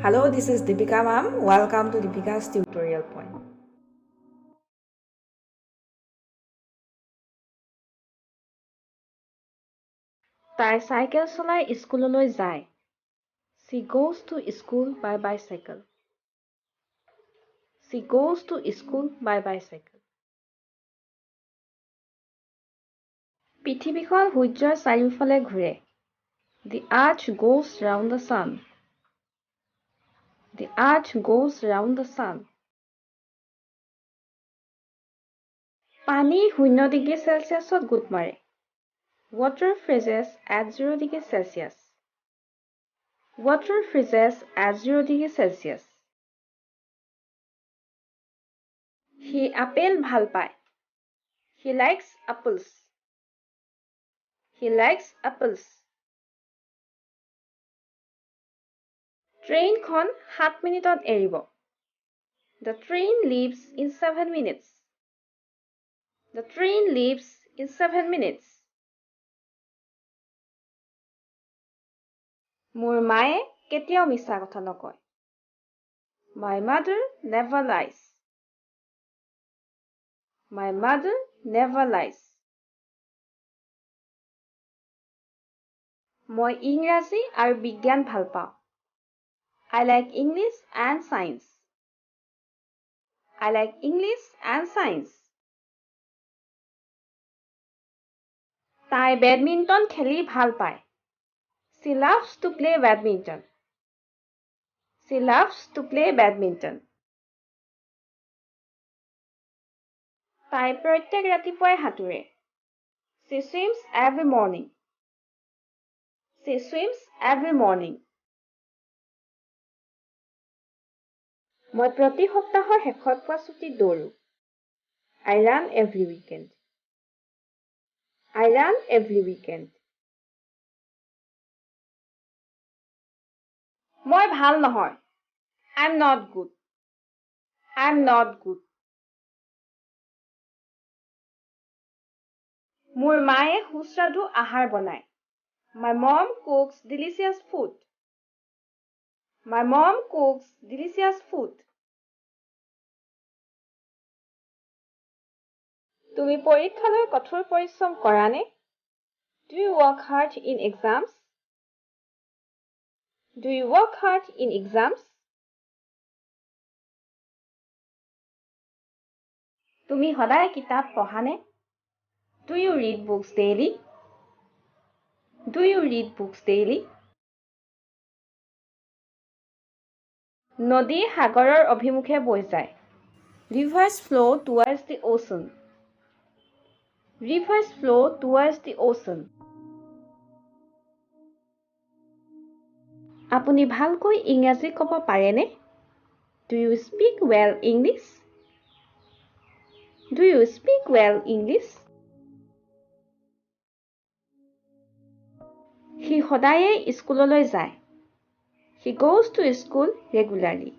Hello, this is Deepika ma'am. Welcome to Deepika's tutorial point. তাই cycle চলাই স্কুললৈ যায়। She goes to school by bicycle. She goes to school by bicycle. পৃথিৱীখন সূৰ্যৰ চাৰিওফালে ঘূৰে। The earth goes round the sun. The earth goes round the sun. পানী 0 degree চেলছিয়াছত গোট মাৰে। Water freezes at 0 degree Celsius. Water freezes at 0 degree Celsius. সি apple ভাল পায়। He likes apples. He likes apples. ট্ৰেইনখন 7 মিনিটত এৰিব। The train leaves in 7 minutes. The train leaves in 7 minutes. মোৰ মায়ে কেতিয়াও মিছা কথা নকয়। My mother never lies. My mother never lies. মই ইংৰাজী আৰু বিজ্ঞান ভাল পাওঁ। I like English and science. I like English and science. তাই বেডমিণ্টন খেলি ভাল পায়। She loves to play badminton. She loves to play badminton. তাই প্ৰত্যেক ৰাতিপুৱাই সাঁতুৰে। She swims every morning. She swims every morning. মই প্ৰতি সপ্তাহৰ শেষত পোৱা ছুটীত দৌৰো। I run every weekend. I run every weekend. মই ভাল নহয়। I'm not good. I'm not good. মোৰ মায়ে সুস্বাদু আহাৰ বনায়। My mom cooks delicious food. My mom cooks delicious food. তুমি পৰীক্ষালৈ কঠোৰ পৰিশ্ৰম কৰানে? Do you work hard in exams? Do you work hard in exams? তুমি সদায় কিতাপ পঢ়ানে? Do you read books daily? Do you read books daily? নদী সাগৰৰ অভিমুখে বৈ যায়। Rivers flow towards the ocean. Rivers flow towards the ocean. আপুনি ভালকৈ ইংৰাজী ক'ব পাৰেনে? Do you speak well English? Do you speak well English? সি সদায়ে স্কুললৈ যায়। He goes to school regularly.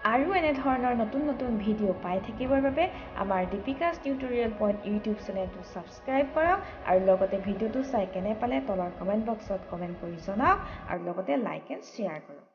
আৰু এনে ধৰণৰ নতুন ভিডিঅ' পাই থাকিবৰ বাবে আমাৰ দীপিকাছ টিউটৰিয়েল পইণ্ট ইউটিউব চেনেলটো ছাবস্ক্ৰাইব কৰক আৰু লগতে ভিডিঅ'টো চাই কেনে পালে তলৰ কমেণ্ট বক্সত কমেণ্ট কৰি জনাওক আৰু লগতে লাইক এণ্ড শ্বেয়াৰ কৰক